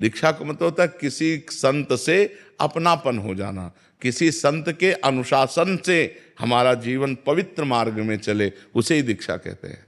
दीक्षा का मतलब होता है किसी संत से अपनापन हो जाना, किसी संत के अनुशासन से हमारा जीवन पवित्र मार्ग में चले, उसे ही दीक्षा कहते हैं।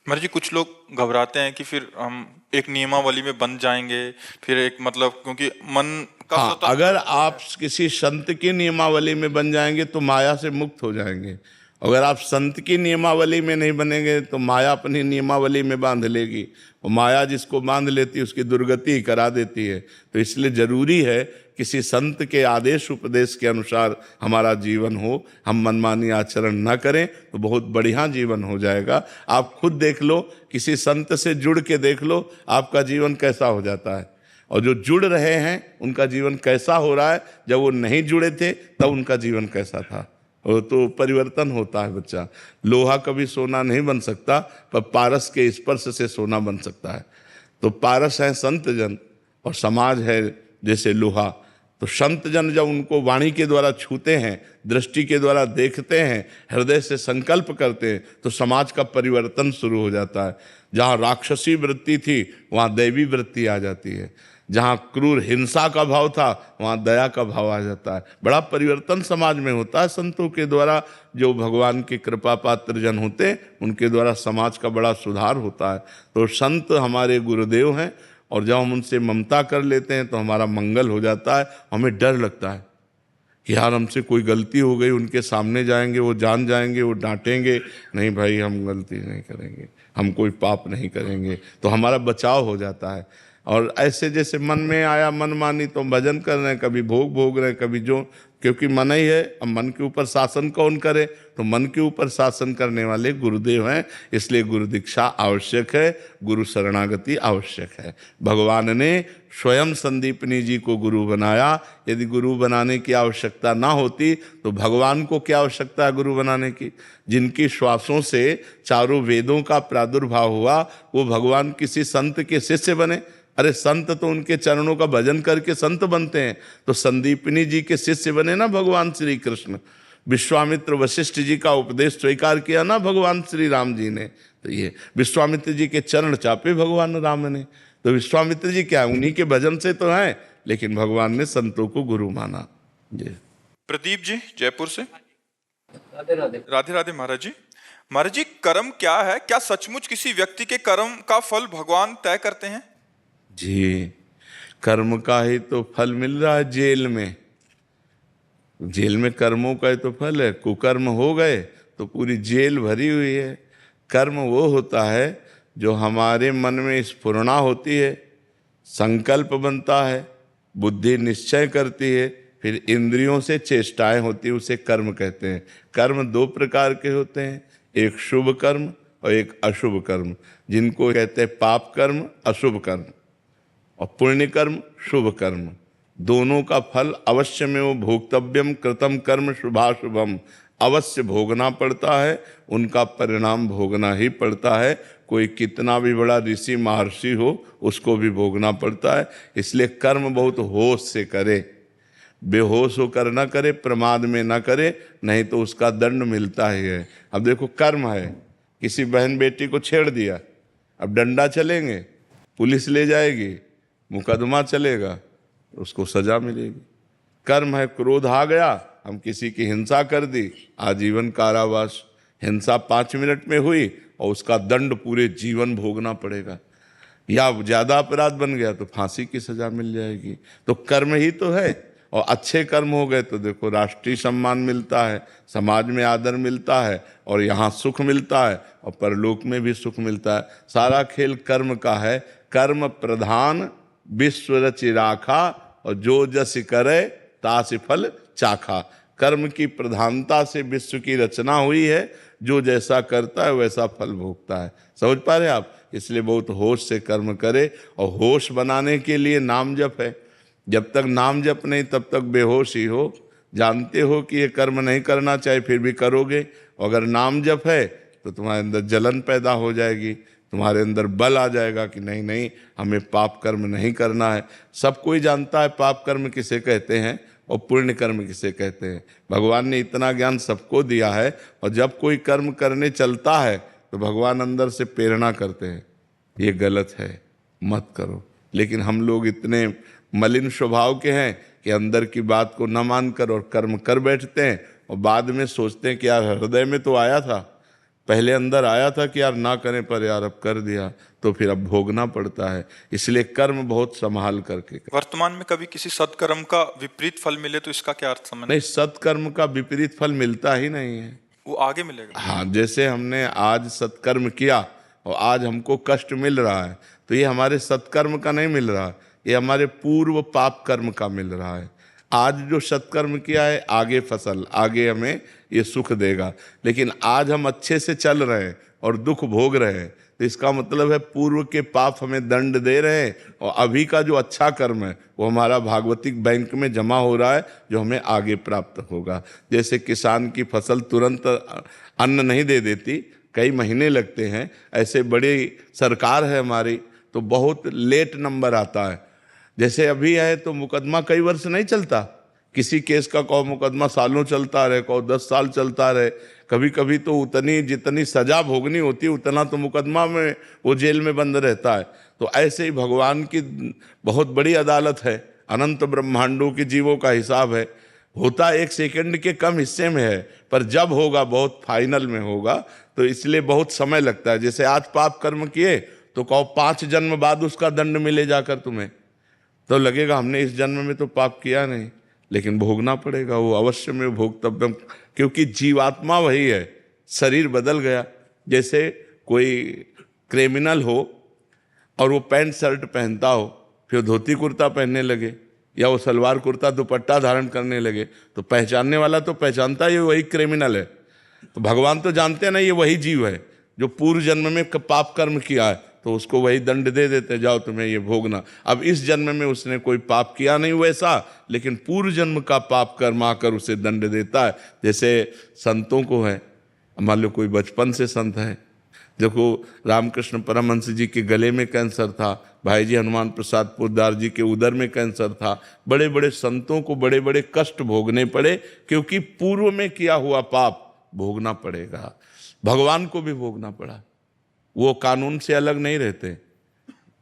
महाराज जी, कुछ लोग घबराते हैं कि फिर हम एक नियमावली में बंध जाएंगे, फिर एक मतलब, क्योंकि मन का हाँ, अगर आप किसी संत की नियमावली में बन जाएंगे तो माया से मुक्त हो जाएंगे। अगर आप संत की नियमावली में नहीं बनेंगे तो माया अपनी नियमावली में बांध लेगी, और माया जिसको बांध लेती है उसकी दुर्गति करा देती है। तो इसलिए जरूरी है किसी संत के आदेश उपदेश के अनुसार हमारा जीवन हो, हम मनमानी आचरण न करें तो बहुत बढ़िया जीवन हो जाएगा। आप खुद देख लो, किसी संत से जुड़ के देख लो आपका जीवन कैसा हो जाता है, और जो जुड़ रहे हैं उनका जीवन कैसा हो रहा है, जब वो नहीं जुड़े थे तब उनका जीवन कैसा था। वो तो परिवर्तन होता है बच्चा। लोहा कभी सोना नहीं बन सकता, पर पारस के स्पर्श से सोना बन सकता है। तो पारस है संत जन और समाज है जैसे लोहा। तो संत जन जब उनको वाणी के द्वारा छूते हैं, दृष्टि के द्वारा देखते हैं, हृदय से संकल्प करते हैं, तो समाज का परिवर्तन शुरू हो जाता है। जहाँ राक्षसी वृत्ति थी वहाँ दैवी वृत्ति आ जाती है, जहाँ क्रूर हिंसा का भाव था वहाँ दया का भाव आ जाता है। बड़ा परिवर्तन समाज में होता है संतों के द्वारा। जो भगवान के कृपा पात्र जन होते हैं उनके द्वारा समाज का बड़ा सुधार होता है। तो संत हमारे गुरुदेव हैं, और जब हम उनसे ममता कर लेते हैं तो हमारा मंगल हो जाता है। हमें डर लगता है कि यार हमसे कोई गलती हो गई, उनके सामने जाएंगे, वो जान जाएंगे, वो डांटेंगे। नहीं भाई, हम गलती नहीं करेंगे, हम कोई पाप नहीं करेंगे, तो हमारा बचाव हो जाता है। और ऐसे जैसे मन में आया मन मानी तो भजन कर रहे हैं, कभी भोग भोग रहे हैं, कभी जो, क्योंकि मन ही है। अब मन के ऊपर शासन कौन करे, तो मन के ऊपर शासन करने वाले गुरुदेव हैं। इसलिए गुरु दीक्षा आवश्यक है, गुरु शरणागति आवश्यक है। भगवान ने स्वयं संदीपनी जी को गुरु बनाया। यदि गुरु बनाने की आवश्यकता ना होती तो भगवान को क्या आवश्यकता है गुरु बनाने की। जिनकी श्वासों से चारों वेदों का प्रादुर्भाव हुआ वो भगवान किसी संत के शिष्य बने। अरे संत तो उनके चरणों का भजन करके संत बनते हैं। तो संदीपनी जी के शिष्य बने ना भगवान श्री कृष्ण। विश्वामित्र वशिष्ठ जी का उपदेश स्वीकार किया ना भगवान श्री राम जी ने। तो ये विश्वामित्र जी के चरण चापे भगवान राम ने। तो विश्वामित्र जी क्या, उन्हीं के भजन से तो हैं, लेकिन भगवान ने संतों को गुरु माना। जी प्रदीप जी जयपुर से। राधे राधे। राधे राधे महाराज जी। महाराज जी, कर्म क्या है? क्या सचमुच किसी व्यक्ति के कर्म का फल भगवान तय करते हैं? जी, कर्म का ही तो फल मिल रहा है जेल में। जेल में कर्मों का ही तो फल है। कुकर्म हो गए तो पूरी जेल भरी हुई है। कर्म वो होता है जो हमारे मन में स्फुरणा होती है, संकल्प बनता है, बुद्धि निश्चय करती है, फिर इंद्रियों से चेष्टाएं होती है, उसे कर्म कहते हैं। कर्म दो प्रकार के होते हैं, एक शुभ कर्म और एक अशुभ कर्म, जिनको कहते हैं पाप कर्म, अशुभ कर्म, और पुण्य कर्म, शुभ कर्म। दोनों का फल अवश्य में वो भोक्तव्यम कृतम कर्म शुभाशुभम, अवश्य भोगना पड़ता है, उनका परिणाम भोगना ही पड़ता है। कोई कितना भी बड़ा ऋषि महर्षि हो उसको भी भोगना पड़ता है। इसलिए कर्म बहुत होश से करे, बेहोश होकर न करे, प्रमाद में न करे, नहीं तो उसका दंड मिलता ही है। अब देखो कर्म है, किसी बहन बेटी को छेड़ दिया, अब डंडा चलेंगे, पुलिस ले जाएगी, मुकदमा चलेगा, उसको सजा मिलेगी। कर्म है क्रोध आ गया, हम किसी की हिंसा कर दी, आजीवन कारावास। हिंसा 5 मिनट में हुई और उसका दंड पूरे जीवन भोगना पड़ेगा। या ज़्यादा अपराध बन गया तो फांसी की सजा मिल जाएगी। तो कर्म ही तो है। और अच्छे कर्म हो गए तो देखो राष्ट्रीय सम्मान मिलता है, समाज में आदर मिलता है, और यहाँ सुख मिलता है, और परलोक में भी सुख मिलता है। सारा खेल कर्म का है। कर्म प्रधान विश्व रचि राखा, और जो जस करे तासि फल चाखा। कर्म की प्रधानता से विश्व की रचना हुई है, जो जैसा करता है वैसा फल भोगता है। समझ पा रहे आप? इसलिए बहुत होश से कर्म करे। और होश बनाने के लिए नाम जप है। जब तक नाम जप नहीं तब तक बेहोश ही हो। जानते हो कि ये कर्म नहीं करना चाहिए, फिर भी करोगे। अगर नाम जप है तो तुम्हारे अंदर जलन पैदा हो जाएगी, तुम्हारे अंदर बल आ जाएगा कि नहीं नहीं, हमें पाप कर्म नहीं करना है। सब कोई जानता है पाप कर्म किसे कहते हैं और पुण्य कर्म किसे कहते हैं। भगवान ने इतना ज्ञान सबको दिया है। और जब कोई कर्म करने चलता है तो भगवान अंदर से प्रेरणा करते हैं, ये गलत है, मत करो। लेकिन हम लोग इतने मलिन स्वभाव के हैं कि अंदर की बात को न मानकर और कर्म कर बैठते हैं, और बाद में सोचते हैं कि यार हृदय में तो आया था, पहले अंदर आया था कि यार ना करें, पर यार अब कर दिया तो फिर अब भोगना पड़ता है। इसलिए कर्म बहुत संभाल करके करें। वर्तमान में कभी किसी सत्कर्म का विपरीत फल मिले तो इसका क्या अर्थ समझ? नहीं, सत्कर्म का विपरीत फल मिलता ही नहीं है। वो आगे मिलेगा। हाँ, जैसे हमने आज सत्कर्म किया और आज हमको कष्ट मिल रहा है, तो ये हमारे सत्कर्म का नहीं मिल रहा, ये हमारे पूर्व पाप कर्म का मिल रहा है। आज जो सत्कर्म किया है, आगे फसल, आगे हमें ये सुख देगा। लेकिन आज हम अच्छे से चल रहे हैं और दुख भोग रहे हैं, तो इसका मतलब है पूर्व के पाप हमें दंड दे रहे हैं, और अभी का जो अच्छा कर्म है वो हमारा भागवतिक बैंक में जमा हो रहा है, जो हमें आगे प्राप्त होगा। जैसे किसान की फसल तुरंत अन्न नहीं दे देती, कई महीने लगते हैं, ऐसे बड़ी सरकार है हमारी तो बहुत लेट नंबर आता है। जैसे अभी है तो मुकदमा कई वर्ष नहीं चलता, किसी केस का कहो मुकदमा सालों चलता रहे, कहो 10 साल चलता रहे, कभी कभी तो उतनी जितनी सजा भोगनी होती है उतना तो मुकदमा में वो जेल में बंद रहता है। तो ऐसे ही भगवान की बहुत बड़ी अदालत है, अनंत ब्रह्मांडों के जीवों का हिसाब है, होता 1 सेकंड के कम हिस्से में है, पर जब होगा बहुत फाइनल में होगा, तो इसलिए बहुत समय लगता है। जैसे आज पाप कर्म किए तो कहो 5 जन्म बाद उसका दंड मिले जाकर तुम्हें, तो लगेगा हमने इस जन्म में तो पाप किया नहीं, लेकिन भोगना पड़ेगा, वो अवश्य में भोगतव्यम, क्योंकि जीवात्मा वही है, शरीर बदल गया। जैसे कोई क्रिमिनल हो और वो पैंट शर्ट पहनता हो, फिर धोती कुर्ता पहनने लगे, या वो सलवार कुर्ता दुपट्टा धारण करने लगे, तो पहचानने वाला तो पहचानता ये वही क्रिमिनल है। तो भगवान तो जानते हैं ना ये वही जीव है जो पूर्व जन्म में पाप कर्म किया है, तो उसको वही दंड दे देते, जाओ तुम्हें ये भोगना। अब इस जन्म में उसने कोई पाप किया नहीं वैसा, लेकिन पूर्व जन्म का पाप कर्म आकर उसे दंड देता है। जैसे संतों को है, मान लो कोई बचपन से संत है, देखो रामकृष्ण परमहंस जी के गले में कैंसर था, भाई जी हनुमान प्रसाद पोद्दार जी के उदर में कैंसर था, बड़े बड़े संतों को बड़े बड़े कष्ट भोगने पड़े, क्योंकि पूर्व में किया हुआ पाप भोगना पड़ेगा। भगवान को भी भोगना पड़ा, वो कानून से अलग नहीं रहते।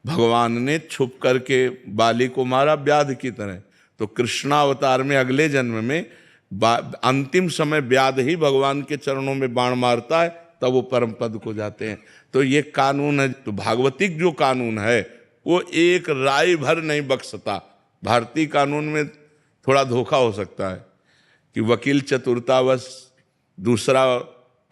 भगवान ने छुप करके बाली को मारा व्याध की तरह, तो कृष्णावतार में अगले जन्म में अंतिम समय व्याध ही भगवान के चरणों में बाण मारता है, तब वो परम पद को जाते हैं। तो ये कानून है। तो भागवतिक जो कानून है वो एक राय भर नहीं बख्शता। भारतीय कानून में थोड़ा धोखा हो सकता है कि वकील चतुरतावश दूसरा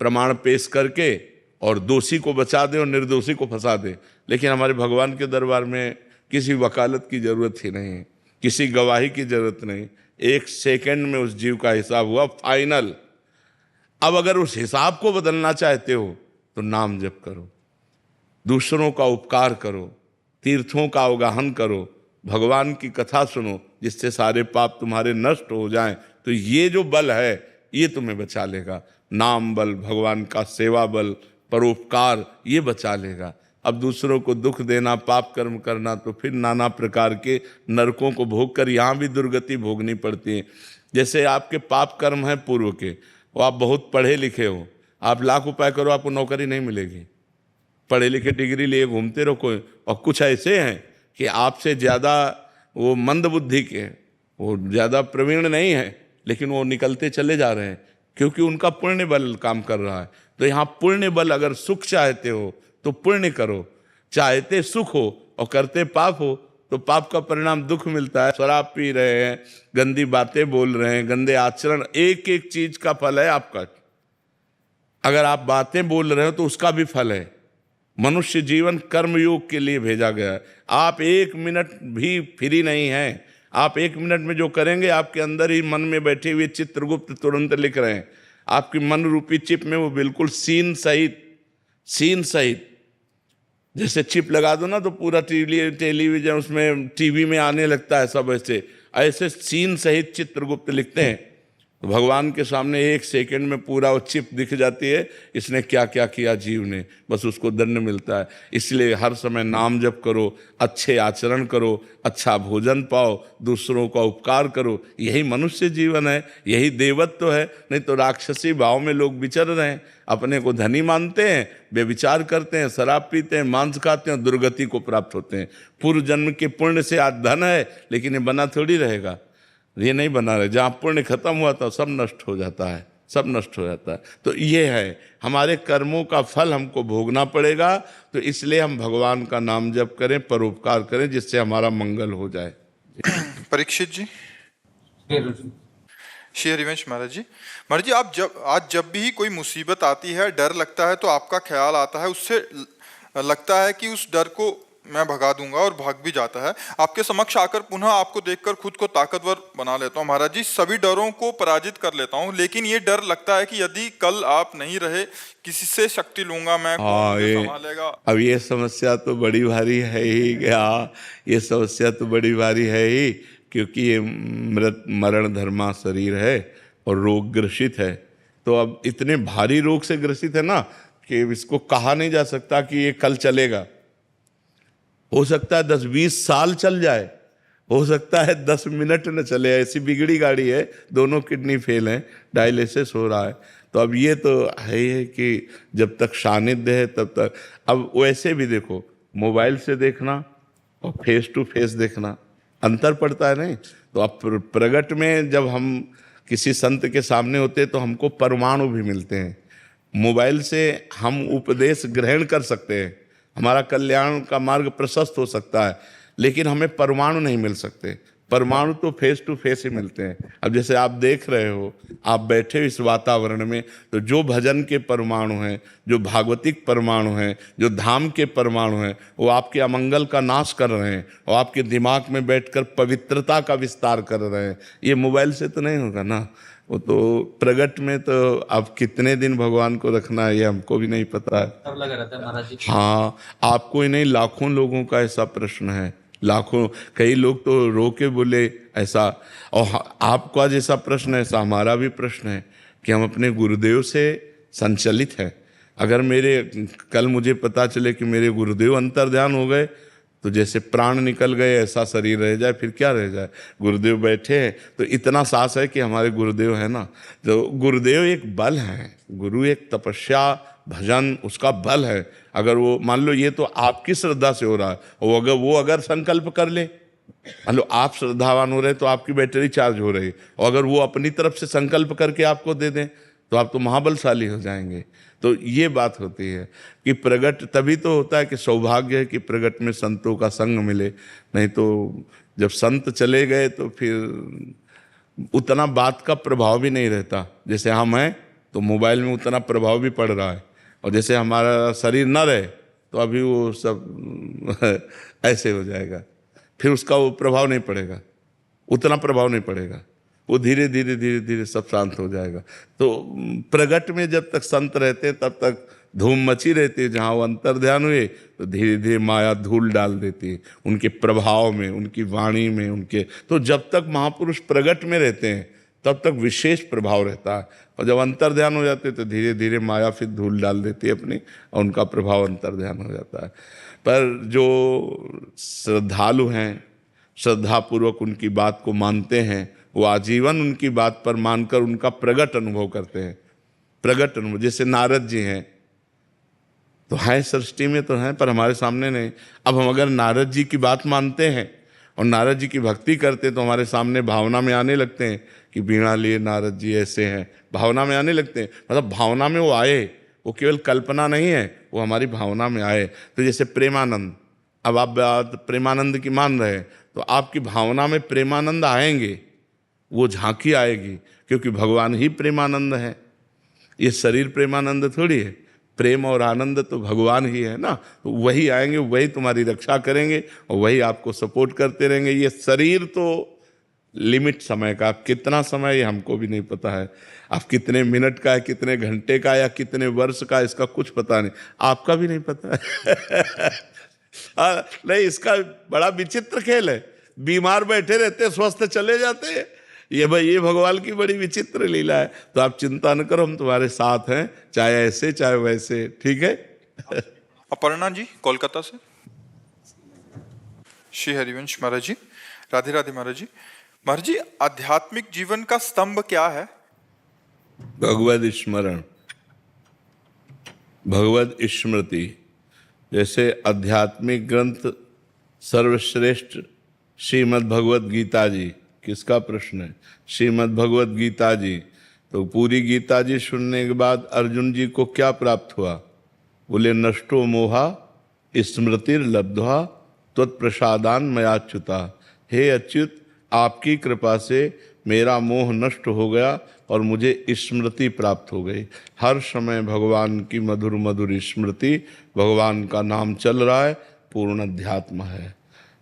प्रमाण पेश करके और दोषी को बचा दे और निर्दोषी को फंसा दे, लेकिन हमारे भगवान के दरबार में किसी वकालत की जरूरत ही नहीं है, किसी गवाही की जरूरत नहीं, 1 सेकंड में उस जीव का हिसाब हुआ फाइनल। अब अगर उस हिसाब को बदलना चाहते हो तो नाम जप करो, दूसरों का उपकार करो, तीर्थों का अवगाहन करो, भगवान की कथा सुनो, जिससे सारे पाप तुम्हारे नष्ट हो जाएं। तो ये जो बल है ये तुम्हें बचा लेगा। नाम बल, भगवान का सेवा बल, परोपकार, ये बचा लेगा। अब दूसरों को दुख देना, पाप कर्म करना, तो फिर नाना प्रकार के नरकों को भोग कर यहाँ भी दुर्गति भोगनी पड़ती है। जैसे आपके पाप कर्म हैं पूर्व के, वो आप बहुत पढ़े लिखे हो, आप लाख उपाय करो आपको नौकरी नहीं मिलेगी, पढ़े लिखे डिग्री लिए घूमते रहो कोई। और कुछ ऐसे हैं कि आपसे ज़्यादा वो मंद बुद्धि के, वो ज़्यादा प्रवीण नहीं है, लेकिन वो निकलते चले जा रहे हैं, क्योंकि उनका पुण्य बल काम कर रहा है। तो यहाँ पुण्य बल, अगर सुख चाहते हो तो पुण्य करो, चाहते सुख हो और करते पाप हो तो पाप का परिणाम दुख मिलता है। शराब पी रहे हैं, गंदी बातें बोल रहे हैं, गंदे आचरण, एक एक चीज का फल है आपका। अगर आप बातें बोल रहे हो तो उसका भी फल है। मनुष्य जीवन कर्मयोग के लिए भेजा गया है। आप 1 मिनट भी फ्री नहीं हैं। आप 1 मिनट में जो करेंगे, आपके अंदर ही मन में बैठे हुए चित्रगुप्त तुरंत लिख रहे हैं। आपकी मन रूपी चिप में वो बिल्कुल सीन सहित जैसे चिप लगा दो ना तो पूरा टेलीविजन उसमें टीवी में आने लगता है, सब ऐसे सीन सहित चित्रगुप्त लिखते हैं। तो भगवान के सामने एक सेकंड में पूरा वो चिप दिख जाती है, इसने क्या क्या किया जीव ने, बस उसको दंड मिलता है। इसलिए हर समय नाम जप करो, अच्छे आचरण करो, अच्छा भोजन पाओ, दूसरों का उपकार करो, यही मनुष्य जीवन है, यही देवत्व है। नहीं तो राक्षसी भाव में लोग विचर रहे हैं, अपने को धनी मानते हैं, व्यभिचार करते हैं, शराब पीते हैं, मांस खाते हैं, दुर्गति को प्राप्त होते हैं। पूर्व जन्म के पुण्य से आज धन है, लेकिन ये बना थोड़ी रहेगा, ये नहीं बना रहे। जहाँ पुण्य खत्म हुआ था सब नष्ट हो जाता है, सब नष्ट हो जाता है। तो ये है, हमारे कर्मों का फल हमको भोगना पड़ेगा। तो इसलिए हम भगवान का नाम जप करें, परोपकार करें, जिससे हमारा मंगल हो जाए। परीक्षित जी, श्री हरिवंश महाराज जी। महाराज जी, आप जब भी कोई मुसीबत आती है, डर लगता है, तो आपका ख्याल आता है, उससे लगता है कि उस डर को मैं भगा दूंगा, और भाग भी जाता है। आपके समक्ष आकर पुनः आपको देखकर खुद को ताकतवर बना लेता हूँ महाराज जी, सभी डरों को पराजित कर लेता हूँ। लेकिन ये डर लगता है कि यदि कल आप नहीं रहे, किसी से शक्ति लूंगा मैं, कौन मुझे संभालेगा? अब ये समस्या तो बड़ी भारी है ही क्या, ये समस्या तो बड़ी भारी है ही, क्योंकि ये मृत मरण धर्मा शरीर है और रोग ग्रसित है। तो अब इतने भारी रोग से ग्रसित है ना कि इसको कहा नहीं जा सकता कि ये कल चलेगा। हो सकता है 10-20 साल चल जाए, हो सकता है 10 मिनट न चले। ऐसी बिगड़ी गाड़ी है, दोनों किडनी फेल हैं, डायलिसिस हो रहा है। तो अब ये तो है ही है कि जब तक सानिध्य है तब तक। अब वैसे भी देखो, मोबाइल से देखना और फेस टू फेस देखना अंतर पड़ता है नहीं। तो अब प्रगट में जब हम किसी संत के सामने होते हैं तो हमको परमाणु भी मिलते हैं। मोबाइल से हम उपदेश ग्रहण कर सकते हैं, हमारा कल्याण का मार्ग प्रशस्त हो सकता है, लेकिन हमें परमाणु नहीं मिल सकते। परमाणु तो फेस टू फेस ही मिलते हैं। अब जैसे आप देख रहे हो, आप बैठे हो इस वातावरण में, तो जो भजन के परमाणु हैं, जो भागवतिक परमाणु हैं, जो धाम के परमाणु हैं, वो आपके अमंगल का नाश कर रहे हैं और आपके दिमाग में बैठकर पवित्रता का विस्तार कर रहे हैं। ये मोबाइल से तो नहीं होगा ना। वो तो प्रगट में तो अब कितने दिन भगवान को रखना है ये हमको भी नहीं पता है। सब लगा रहता है महाराज जी। हाँ, आपको ही नहीं, लाखों लोगों का ऐसा प्रश्न है, लाखों। कई लोग तो रो के बोले ऐसा, और आपका जैसा प्रश्न है ऐसा हमारा भी प्रश्न है कि हम अपने गुरुदेव से संचलित हैं। अगर कल मुझे पता चले कि मेरे गुरुदेव अंतर्ध्यान हो गए, तो जैसे प्राण निकल गए ऐसा शरीर रह जाए, फिर क्या रह जाए। गुरुदेव बैठे हैं तो इतना साहस है कि हमारे गुरुदेव है ना। तो गुरुदेव एक बल है, गुरु एक तपस्या भजन उसका बल है। अगर वो मान लो ये तो आपकी श्रद्धा से हो रहा है, और वो अगर संकल्प कर ले, मान लो आप श्रद्धावान हो रहे तो आपकी बैटरी चार्ज हो रही, और अगर वो अपनी तरफ से संकल्प करके आपको दे दें तो आप तो महाबलशाली हो जाएंगे। तो ये बात होती है कि प्रगट तभी तो होता है कि सौभाग्य है कि प्रगट में संतों का संग मिले। नहीं तो जब संत चले गए तो फिर उतना बात का प्रभाव भी नहीं रहता। जैसे हम हैं तो मोबाइल में उतना प्रभाव भी पड़ रहा है, और जैसे हमारा शरीर न रहे तो अभी वो सब ऐसे हो जाएगा, फिर उसका वो प्रभाव नहीं पड़ेगा, उतना प्रभाव नहीं पड़ेगा। वो धीरे धीरे धीरे धीरे सब शांत हो जाएगा। तो प्रगट में जब तक संत रहते हैं तब तक धूम मची रहती है। जहाँ वो अंतर्ध्यान हुए तो धीरे धीरे माया धूल डाल देती है उनके प्रभाव में, उनकी वाणी में, उनके। तो जब तक महापुरुष प्रगट में रहते हैं तब तक विशेष प्रभाव रहता है, और जब अंतर्ध्यान हो जाते हैं तो धीरे धीरे माया फिर धूल डाल देती है अपनी, और उनका प्रभाव अंतर्ध्यान हो जाता है। पर जो श्रद्धालु हैं, श्रद्धापूर्वक उनकी बात को मानते हैं, वो आजीवन उनकी बात पर मानकर उनका प्रगट अनुभव करते हैं। प्रगट अनुभव, जैसे नारद जी हैं तो हैं सृष्टि में तो हैं, पर हमारे सामने नहीं। अब हम अगर नारद जी की बात मानते हैं और नारद जी की भक्ति करते हैं तो हमारे सामने भावना में आने लगते हैं कि बीणा लिए नारद जी ऐसे हैं, भावना में आने लगते हैं। मतलब भावना में वो आए, वो केवल कल्पना नहीं है, वो हमारी भावना में आए। तो जैसे प्रेमानंद, अब आप बात प्रेमानंद की मान रहे हैं तो आपकी भावना में प्रेमानंद आएंगे, वो झांकी आएगी, क्योंकि भगवान ही प्रेमानंद है। ये शरीर प्रेमानंद थोड़ी है, प्रेम और आनंद तो भगवान ही है ना। तो वही आएंगे, वही तुम्हारी रक्षा करेंगे और वही आपको सपोर्ट करते रहेंगे। ये शरीर तो लिमिट समय का, आप कितना समय ये हमको भी नहीं पता है, आप कितने मिनट का है, कितने घंटे का या कितने वर्ष का, इसका कुछ पता नहीं, आपका भी नहीं पता है। नहीं, इसका बड़ा विचित्र खेल है। बीमार बैठे रहते, स्वस्थ चले जाते हैं, ये भाई ये भगवान की बड़ी विचित्र लीला है। तो आप चिंता न करो, हम तुम्हारे साथ हैं, चाहे ऐसे चाहे वैसे, ठीक है। अपर्णा जी कोलकाता से। श्री हरिवंश महाराज जी, राधे राधे महाराज जी। महाराज जी, आध्यात्मिक जीवन का स्तंभ क्या है? भगवद स्मरण, भगवद स्मृति। जैसे आध्यात्मिक ग्रंथ सर्वश्रेष्ठ श्रीमद् भगवद गीता जी, किसका प्रश्न है? श्रीमद् भगवद गीता जी। तो पूरी गीता जी सुनने के बाद अर्जुन जी को क्या प्राप्त हुआ? बोले नष्टो मोहा स्मृतिर्लब्ध्वा त्वत्प्रसादान मयाच्युता। हे अच्युत, आपकी कृपा से मेरा मोह नष्ट हो गया और मुझे स्मृति प्राप्त हो गई। हर समय भगवान की मधुर मधुर स्मृति, भगवान का नाम चल रहा है, पूर्ण अध्यात्म है।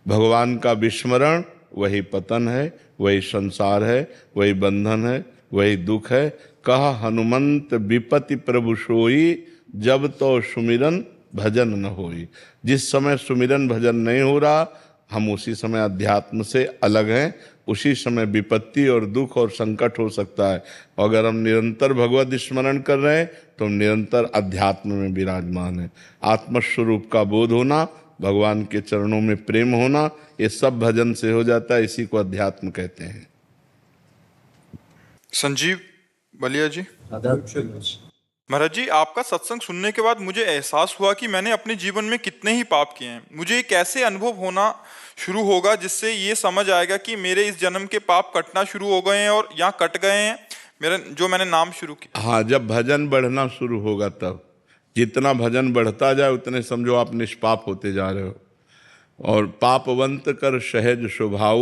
भगवान का विस्मरण वही पतन है, वही संसार है, वही बंधन है, वही दुख है। कहा हनुमंत विपति प्रभु सोई, जब तो सुमिरन भजन न होई। जिस समय सुमिरन भजन नहीं हो रहा, हम उसी समय अध्यात्म से अलग हैं, उसी समय विपत्ति और दुख और संकट हो सकता है। अगर हम निरंतर भगवत स्मरण कर रहे हैं तो हम निरंतर अध्यात्म में विराजमान हैं। आत्मस्वरूप का बोध होना, भगवान के चरणों में प्रेम होना, ये सब भजन से हो जाता है। इसी को अध्यात्म कहते हैं। संजीव बलिया जी। महाराज जी, आपका सत्संग सुनने के बाद मुझे एहसास हुआ कि मैंने अपने जीवन में कितने ही पाप किए हैं। मुझे एक ऐसे अनुभव होना शुरू होगा जिससे ये समझ आएगा कि मेरे इस जन्म के पाप कटना शुरू हो गए हैं और यहाँ कट गए हैं मेरा जो मैंने नाम शुरू किया। हाँ, जब भजन बढ़ना शुरू होगा तब। जितना भजन बढ़ता जाए उतने समझो आप निष्पाप होते जा रहे हो। और पापवंत कर सहज स्वभाव,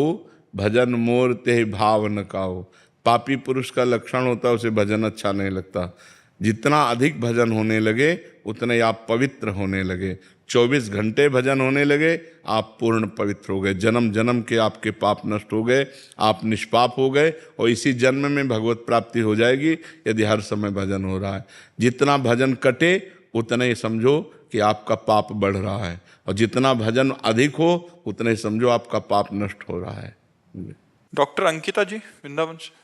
भजन मोर ते भाव न काओ। पापी पुरुष का लक्षण होता है, उसे भजन अच्छा नहीं लगता। जितना अधिक भजन होने लगे उतने आप पवित्र होने लगे। 24 घंटे भजन होने लगे, आप पूर्ण पवित्र हो गए। जन्म जन्म के आपके पाप नष्ट हो गए, आप निष्पाप हो गए और इसी जन्म में भगवत प्राप्ति हो जाएगी यदि हर समय भजन हो रहा है। जितना भजन कटे उतना ही समझो कि आपका पाप बढ़ रहा है, और जितना भजन अधिक हो उतना ही समझो आपका पाप नष्ट हो रहा है। डॉक्टर अंकिता जी वृंदावन से।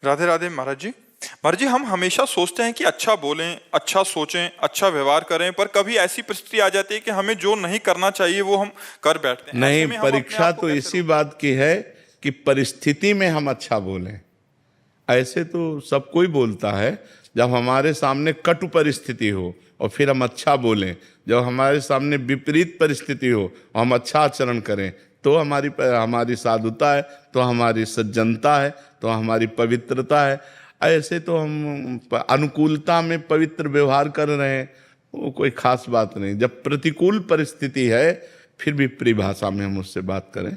राधे राधे महाराज जी। महाराज जी, हम हमेशा सोचते हैं कि अच्छा बोलें, अच्छा सोचें, अच्छा व्यवहार करें, पर कभी ऐसी परिस्थिति आ जाती है कि हमें जो नहीं करना चाहिए वो हम कर बैठते हैं। नहीं, परीक्षा तो इसी बात की है कि परिस्थिति में हम अच्छा बोलें। ऐसे तो सब कोई बोलता है। जब हमारे सामने कटु परिस्थिति हो और फिर हम अच्छा बोलें, जब हमारे सामने विपरीत परिस्थिति हो और हम अच्छा आचरण करें, तो हमारी साधुता है, तो हमारी सज्जनता है, तो हमारी पवित्रता है। ऐसे तो हम अनुकूलता में पवित्र व्यवहार कर रहे हैं, वो कोई खास बात नहीं। जब प्रतिकूल परिस्थिति है फिर भी परिभाषा में हम उससे बात करें।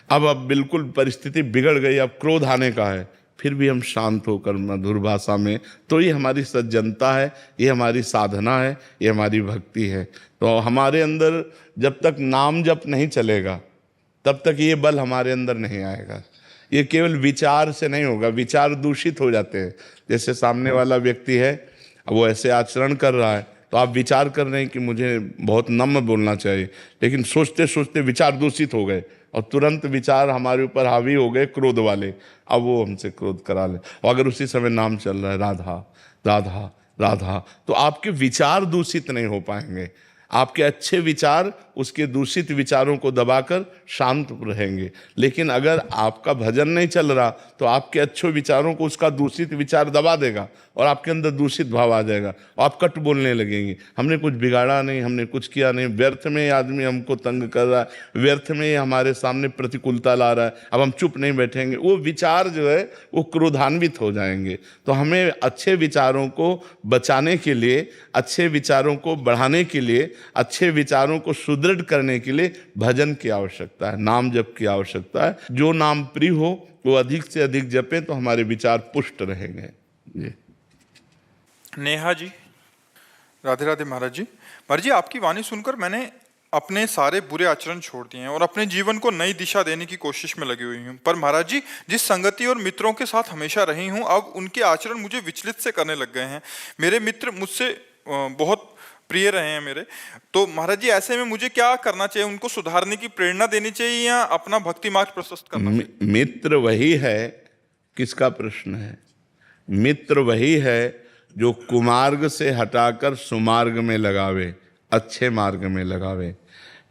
अब बिल्कुल परिस्थिति बिगड़ गई, अब क्रोध आने का है, फिर भी हम शांत होकर मधुर भाषा में, तो ये हमारी सज्जनता है, ये हमारी साधना है, ये हमारी भक्ति है। तो हमारे अंदर जब तक नाम जप नहीं चलेगा तब तक ये बल हमारे अंदर नहीं आएगा। ये केवल विचार से नहीं होगा, विचार दूषित हो जाते हैं। जैसे सामने वाला व्यक्ति है, वो ऐसे आचरण कर रहा है, तो आप विचार कर रहे हैं कि मुझे बहुत नम्र बोलना चाहिए, लेकिन सोचते सोचते विचार दूषित हो गए और तुरंत विचार हमारे ऊपर हावी हो गए क्रोध वाले। अब वो हमसे क्रोध करा ले, और अगर उसी समय नाम चल रहा है राधा राधा राधा, तो आपके विचार दूषित नहीं हो पाएंगे। आपके अच्छे विचार उसके दूषित विचारों को दबाकर शांत रहेंगे। लेकिन अगर आपका भजन नहीं चल रहा तो आपके अच्छे विचारों को उसका दूषित विचार दबा देगा और आपके अंदर दूषित भाव आ जाएगा और आप कट बोलने लगेंगे, हमने कुछ बिगाड़ा नहीं, हमने कुछ किया नहीं, व्यर्थ में आदमी हमको तंग कर रहा है, व्यर्थ में हमारे सामने प्रतिकूलता ला रहा है, अब हम चुप नहीं बैठेंगे। वो विचार जो है वो क्रोधान्वित हो जाएंगे। तो हमें अच्छे विचारों को बचाने के लिए, अच्छे विचारों को बढ़ाने के लिए, अच्छे विचारों को सुदृढ़ करने के लिए भजन की आवश्यकता है, नाम जप की आवश्यकता है। जो नाम प्रिय हो वो अधिक से अधिक जपें तो हमारे विचार पुष्ट रहेंगे। जी नेहा जी। राधे राधे महाराज जी। महाराज जी, आपकी वाणी सुनकर मैंने अपने सारे बुरे आचरण छोड़ दिए हैं और अपने जीवन को नई दिशा देने की कोशिश में लगी हुई हूँ। पर महाराज जी, जिस संगति और मित्रों के साथ हमेशा रही हूँ, अब उनके आचरण मुझे विचलित से करने लग गए हैं। मेरे मित्र मुझसे बहुत प्रिय रहे हैं मेरे। तो महाराज जी ऐसे में मुझे क्या करना चाहिए? उनको सुधारने की प्रेरणा देनी चाहिए या अपना भक्ति मार्ग प्रशस्त करना चाहिए? मित्र वही है, किसका प्रश्न है? मित्र वही है जो कुमार्ग से हटाकर सुमार्ग में लगावे, अच्छे मार्ग में लगावे।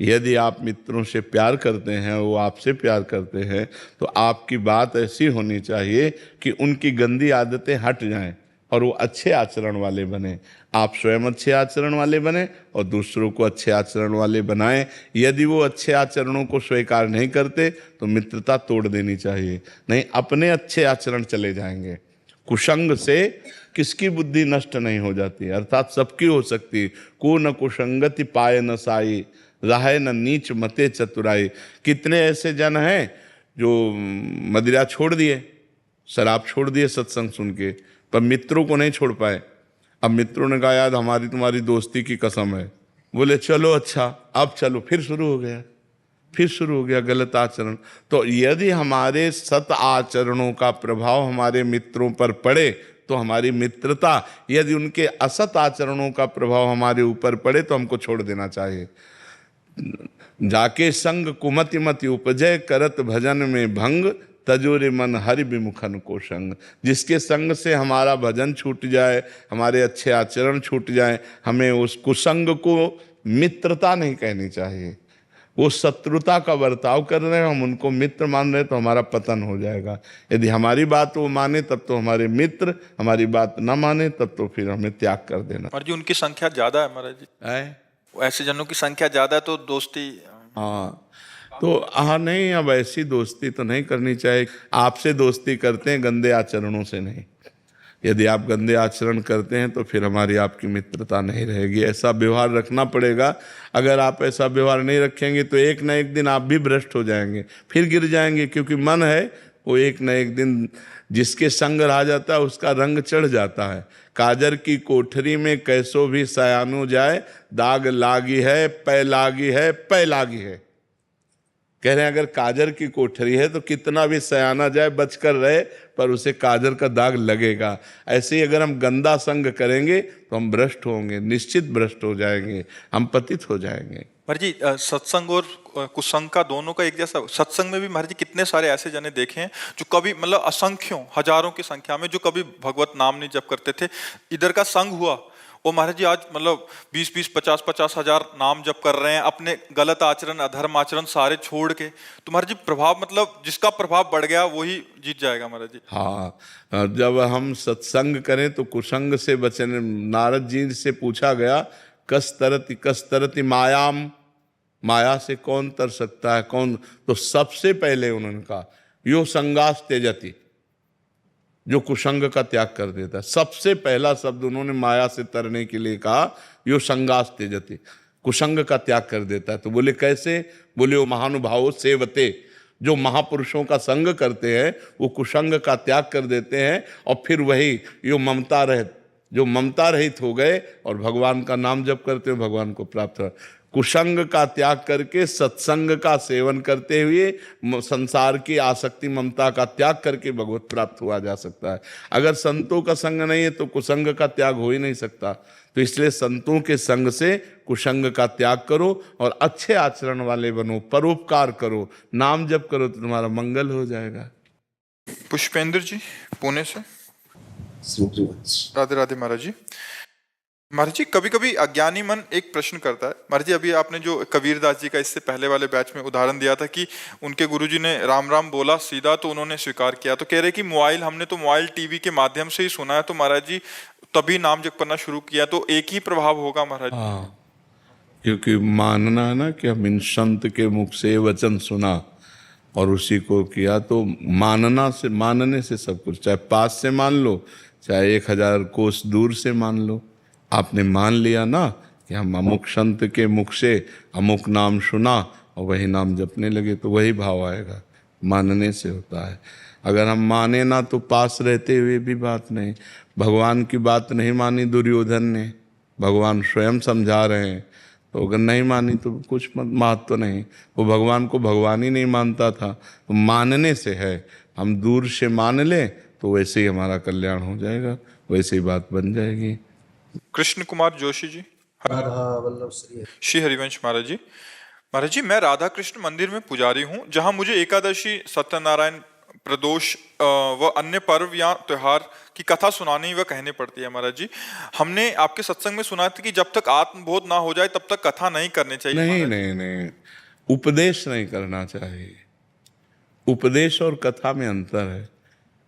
यदि आप मित्रों से प्यार करते हैं, वो आपसे प्यार करते हैं, तो आपकी बात ऐसी होनी चाहिए कि उनकी गंदी आदतें हट जाएं और वो अच्छे आचरण वाले बने। आप स्वयं अच्छे आचरण वाले बने और दूसरों को अच्छे आचरण वाले बनाएं। यदि वो अच्छे आचरणों को स्वीकार नहीं करते तो मित्रता तोड़ देनी चाहिए, नहीं अपने अच्छे आचरण चले जाएंगे। कुसंग से किसकी बुद्धि नष्ट नहीं हो जाती, अर्थात सबकी हो सकती। को न कुसंगति पाए न साई, राहे न नीच मते चतुराई। कितने ऐसे जन हैं जो मदिरा छोड़ दिए, शराब छोड़ दिए सत्संग सुन के, पर मित्रों को नहीं छोड़ पाए। अब मित्रों ने कहा यार हमारी तुम्हारी दोस्ती की कसम है, बोले चलो अच्छा अब चलो, फिर शुरू हो गया गलत आचरण। तो यदि हमारे सत आचरणों का प्रभाव हमारे मित्रों पर पड़े तो हमारी मित्रता, यदि उनके असत आचरणों का प्रभाव हमारे ऊपर पड़े तो हमको छोड़ देना चाहिए। जाके संग कुमति मति उपजय, करत भजन में भंग, तजोरे मन हरि विमुखन को संग। जिसके संग से हमारा भजन छूट जाए, हमारे अच्छे आचरण छूट जाए, हमें उस कुसंग को मित्रता नहीं कहनी चाहिए। वो शत्रुता का बर्ताव कर रहे हैं, हम उनको मित्र मान रहे हैं, तो हमारा पतन हो जाएगा। यदि हमारी बात वो माने तब तो हमारे मित्र, हमारी बात ना माने तब तो फिर हमें त्याग कर देना। और जी उनकी संख्या ज्यादा है महाराज जी, ऐसे जनों की संख्या ज्यादा है तो दोस्ती। हाँ तो हाँ नहीं, अब ऐसी दोस्ती तो नहीं करनी चाहिए। आपसे दोस्ती करते हैं, गंदे आचरणों से नहीं। यदि आप गंदे आचरण करते हैं तो फिर हमारी आपकी मित्रता नहीं रहेगी। ऐसा व्यवहार रखना पड़ेगा। अगर आप ऐसा व्यवहार नहीं रखेंगे तो एक न एक दिन आप भी भ्रष्ट हो जाएंगे, फिर गिर जाएंगे। क्योंकि मन है वो एक न एक दिन जिसके संग रह जाता है उसका रंग चढ़ जाता है। काजर की कोठरी में कैसो भी सयानो जाए, दाग लागी है पै लागी है पै लागी है। कह रहे हैं अगर काजर की कोठरी है तो कितना भी सयाना जाए बचकर रहे, पर उसे काजर का दाग लगेगा। ऐसे ही अगर हम गंदा संग करेंगे तो हम भ्रष्ट होंगे, निश्चित भ्रष्ट हो जाएंगे, हम पतित हो जाएंगे। महाराज जी सत्संग और कुसंग का दोनों का एक जैसा। सत्संग में भी महाराज जी कितने सारे ऐसे जने देखे हैं जो कभी मतलब असंख्यों हजारों की संख्या में जो कभी भगवत नाम नहीं जप करते थे, इधर का संग हुआ वो महाराज जी आज मतलब 20-20, 50-50 हजार नाम जप कर रहे हैं, अपने गलत आचरण अधर्म आचरण सारे छोड़ के। तो महाराज जी प्रभाव मतलब जिसका प्रभाव बढ़ गया वही जीत जाएगा महाराज जी। हाँ, जब हम सत्संग करें तो कुसंग से बचने। नारद जी से पूछा गया कस तरति मायाम, माया से कौन तर सकता है, कौन? तो सबसे पहले उन्होंने कहा यो संगास त्यजति, जो कुसंग का त्याग कर देता है। सबसे पहला शब्द उन्होंने माया से तरने के लिए कहा यो संगास त्यजति, कुसंग का त्याग कर देता है। तो बोले कैसे? बोले वो महानुभावों सेवते, जो महापुरुषों का संग करते हैं वो कुसंग का त्याग कर देते हैं, और फिर वही यो ममता रहित, जो ममता रहित हो गए और भगवान का नाम जप करते हैं, भगवान को प्राप्त हो। कुसंग का त्याग करके सत्संग का सेवन करते हुए संसार की आसक्ति ममता का त्याग करके भगवत प्राप्त हुआ जा सकता है। अगर संतों का संग नहीं है तो कुसंग का त्याग हो ही नहीं सकता। तो इसलिए संतों के संग से कुसंग का त्याग करो और अच्छे आचरण वाले बनो, परोपकार करो, नाम जप करो तो तुम्हारा मंगल हो जाएगा। पुष्पेंद्र जी पुणे से। राधे राधे महाराज जी। महाराज जी कभी कभी अज्ञानी मन एक प्रश्न करता है। महाराज जी अभी आपने जो कबीरदास जी का इससे पहले वाले बैच में उदाहरण दिया था कि उनके गुरुजी ने राम राम बोला सीधा तो उन्होंने स्वीकार किया, तो कह रहे कि मोबाइल, हमने तो मोबाइल टीवी के माध्यम से ही सुना है, तो महाराज जी तभी नाम जप करना शुरू किया, तो एक ही प्रभाव होगा महाराज जी? हाँ, क्योंकि मानना है ना कि हम इन संत के मुख से वचन सुना और उसी को किया, तो मानने से सब कुछ, चाहे पास से मान लो चाहे 1000 कोस दूर से मान लो, आपने मान लिया ना कि हम अमुक संत के मुख से अमुक नाम सुना और वही नाम जपने लगे, तो वही भाव आएगा। मानने से होता है। अगर हम माने ना तो पास रहते हुए भी बात नहीं। भगवान की बात नहीं मानी दुर्योधन ने, भगवान स्वयं समझा रहे हैं, तो अगर नहीं मानी तो कुछ महत्व तो नहीं। वो भगवान को भगवान ही नहीं मानता था। तो मानने से है, हम दूर से मान लें तो वैसे ही हमारा कल्याण हो जाएगा, वैसे ही बात बन जाएगी। कृष्ण कुमार जोशी जी राधा वल्लभ श्री श्री हरिवंश महाराज जी। महाराज जी, मैं राधा कृष्ण मंदिर में पुजारी हूँ, जहाँ मुझे एकादशी, सत्यनारायण, प्रदोष व अन्य पर्व या त्योहार की कथा सुनानी व कहनी पड़ती है। महाराज जी, हमने आपके सत्संग में सुना था कि जब तक आत्मबोध ना हो जाए तब तक कथा नहीं करनी चाहिए। नहीं महाराज जी। नहीं नहीं, उपदेश नहीं करना चाहिए। उपदेश और कथा में अंतर है।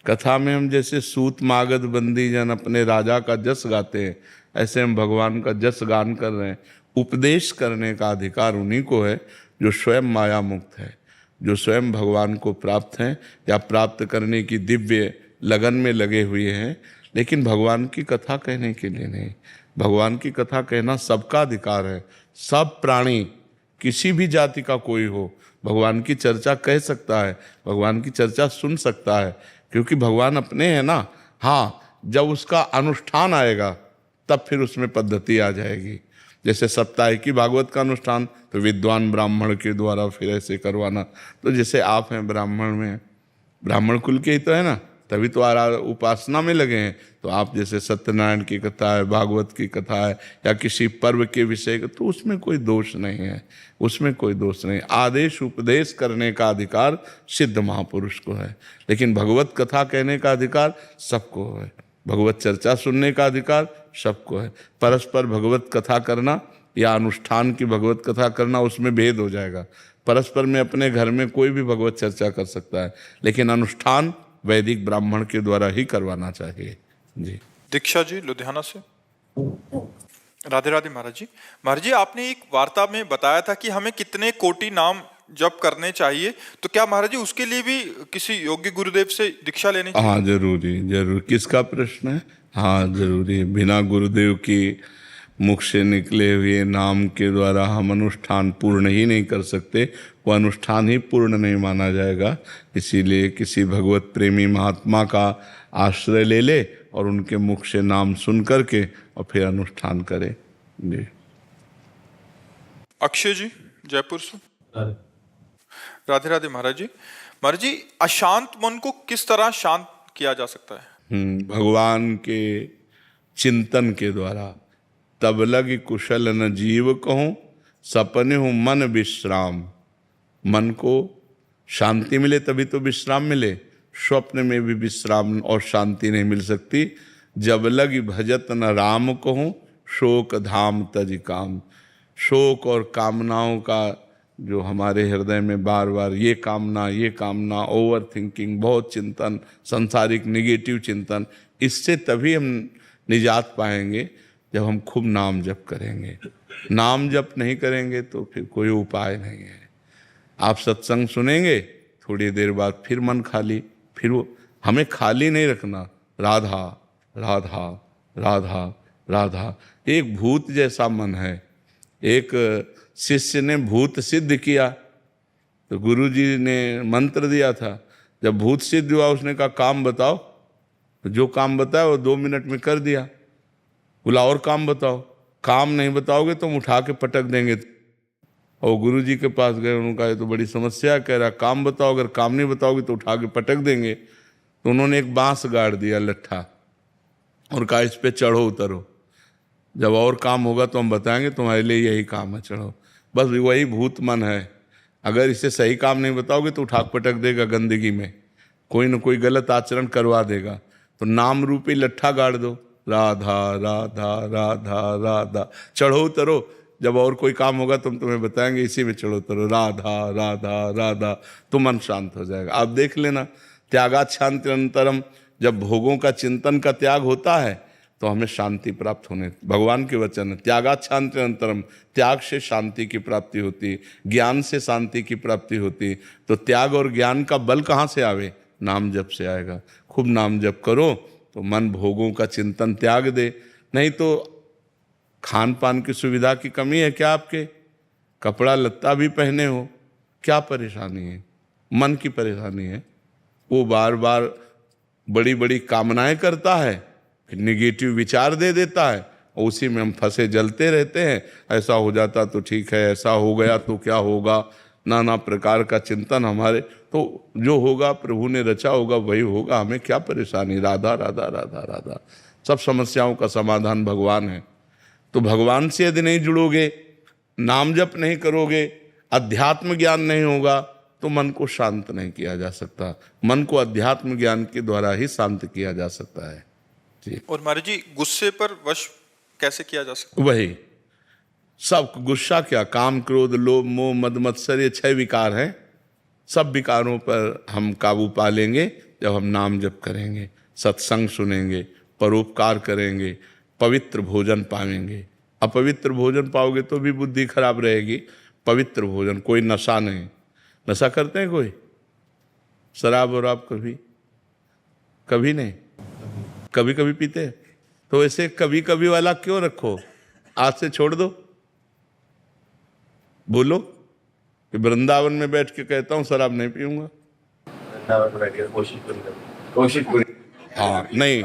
कथा में हम जैसे सूत मागध बंदी जन अपने राजा का जस गाते हैं, ऐसे हम भगवान का जस गान कर रहे हैं। उपदेश करने का अधिकार उन्हीं को है जो स्वयं माया मुक्त है, जो स्वयं भगवान को प्राप्त हैं या प्राप्त करने की दिव्य लगन में लगे हुए हैं, लेकिन भगवान की कथा कहने के लिए नहीं। भगवान की कथा कहना सबका अधिकार है। सब प्राणी, किसी भी जाति का कोई हो, भगवान की चर्चा कह सकता है, भगवान की चर्चा सुन सकता है, क्योंकि भगवान अपने हैं ना। हाँ, जब उसका अनुष्ठान आएगा तब फिर उसमें पद्धति आ जाएगी। जैसे साप्ताहिकी भागवत का अनुष्ठान तो विद्वान ब्राह्मण के द्वारा फिर ऐसे करवाना। तो जैसे आप हैं ब्राह्मण में, ब्राह्मण कुल के ही तो है ना, तभी तो उपासना में लगे हैं। तो आप जैसे सत्यनारायण की कथा है, भागवत की कथा है, या किसी पर्व के विषय, तो उसमें कोई दोष नहीं है, उसमें कोई दोष नहीं। आदेश उपदेश करने का अधिकार सिद्ध महापुरुष को है, लेकिन भगवत कथा कहने का अधिकार सबको है। भगवत चर्चा सुनने का अधिकार सबको है। परस्पर भगवत कथा करना या अनुष्ठान की भगवत कथा करना, उसमें भेद हो जाएगा। परस्पर में अपने घर में कोई भी भगवत चर्चा कर सकता है, लेकिन अनुष्ठान वैदिक ब्राह्मण के द्वारा ही करवाना चाहिए। जी। दीक्षा जी, लुधियाना से। राधे राधे महाराज जी। महाराज जी, आपने एक वार्ता में बताया था कि हमें कितने कोटि नाम जप करने चाहिए, तो क्या महाराज जी उसके लिए भी किसी योग्य गुरुदेव से दीक्षा लेनी चाहिए? हाँ, जरूरी जरूर। किसका प्रश्न है? हाँ, जरूरी। बिना गुरुदेव की मुख से निकले हुए नाम के द्वारा हम अनुष्ठान पूर्ण ही नहीं कर सकते, वो अनुष्ठान ही पूर्ण नहीं माना जाएगा। इसीलिए किसी भगवत प्रेमी महात्मा का आश्रय ले ले और उनके मुख से नाम सुन करके और फिर अनुष्ठान करे। जी। अक्षय जी, जयपुर से। राधे राधे महाराज जी। महाराज जी, अशांत मन को किस तरह शांत किया जा सकता है? भगवान के चिंतन के द्वारा। तब लग कुशल न जीव कहूँ, सपने हूँ मन विश्राम। मन को शांति मिले तभी तो विश्राम मिले। स्वप्न में भी विश्राम और शांति नहीं मिल सकती। जब लग भजत न राम कहूँ, शोक धाम तज काम। शोक और कामनाओं का जो हमारे हृदय में बार बार ये कामना, ओवर थिंकिंग, बहुत चिंतन, संसारिक निगेटिव चिंतन, इससे तभी हम निजात पाएंगे जब हम खूब नाम जप करेंगे। नाम जप नहीं करेंगे तो फिर कोई उपाय नहीं है। आप सत्संग सुनेंगे, थोड़ी देर बाद फिर मन खाली, फिर वो हमें खाली नहीं रखना। राधा राधा राधा राधा। एक भूत जैसा मन है। एक शिष्य ने भूत सिद्ध किया तो गुरुजी ने मंत्र दिया था। जब भूत सिद्ध हुआ उसने कहा काम बताओ, तो जो काम बताया वो 2 मिनट में कर दिया। बोला और काम बताओ। काम नहीं बताओगे तो हम उठा के पटक देंगे। और गुरुजी के पास गए, उन्होंने कहा ये तो बड़ी समस्या, कह रहा काम बताओ, अगर काम नहीं बताओगे तो उठा के पटक देंगे। तो उन्होंने एक बांस गाड़ दिया, लट्ठा, और कहा इस पे चढ़ो उतरो, जब और काम होगा तो हम बताएंगे, तुम्हारे लिए यही काम है, चढ़ो। बस वही भूत मन है। अगर इसे सही काम नहीं बताओगे तो उठा पटक देगा गंदगी में, कोई न कोई गलत आचरण करवा देगा। तो नाम रूपी लट्ठा गाड़ दो, राधा राधा राधा राधा, चढ़ो उतरो, जब और कोई काम होगा तो हम तुम्हें बताएंगे, इसी में चढ़ो उतरो, राधा राधा राधा, तो मन शांत हो जाएगा। आप देख लेना, त्यागाच्छांत्यंतरम, जब भोगों का चिंतन का त्याग होता है तो हमें शांति प्राप्त होने, भगवान के वचन है, त्यागाच्छांत्यंतरम, त्याग से शांति की प्राप्ति होती, ज्ञान से शांति की प्राप्ति होती। तो त्याग और ज्ञान का बल कहाँ से आवे? नाम जप से आएगा। खूब नाम जप करो तो मन भोगों का चिंतन त्याग दे। नहीं तो खान पान की सुविधा की कमी है क्या आपके? कपड़ा लत्ता भी पहने हो, क्या परेशानी है? मन की परेशानी है। वो बार बार बड़ी बड़ी कामनाएं करता है, फिर निगेटिव विचार दे देता है, और उसी में हम फंसे जलते रहते हैं। ऐसा हो जाता तो ठीक है, ऐसा हो गया तो क्या होगा, नाना प्रकार का चिंतन हमारे। तो जो होगा प्रभु ने रचा होगा वही होगा, हमें क्या परेशानी? राधा राधा राधा राधा। सब समस्याओं का समाधान भगवान है। तो भगवान से यदि नहीं जुड़ोगे, नाम जप नहीं करोगे, अध्यात्म ज्ञान नहीं होगा, तो मन को शांत नहीं किया जा सकता। मन को अध्यात्म ज्ञान के द्वारा ही शांत किया जा सकता है जी। और महाराज जी, गुस्से पर वश कैसे किया जा सकता वही सब गुस्सा क्या, काम क्रोध लोभ मोह मद मत्सर, ये 6 विकार हैं। सब विकारों पर हम काबू पा लेंगे जब हम नाम जप करेंगे, सत्संग सुनेंगे, परोपकार करेंगे, पवित्र भोजन पाएंगे। अपवित्र भोजन पाओगे तो भी बुद्धि खराब रहेगी। पवित्र भोजन, कोई नशा नहीं। नशा करते हैं कोई? शराब और आप कभी नहीं, कभी कभी पीते हैं। तो ऐसे कभी कभी वाला क्यों रखो? आज से छोड़ दो। बोलो कि वृंदावन में बैठ के कहता हूं शराब नहीं पीऊंगा। कोशिश हाँ नहीं,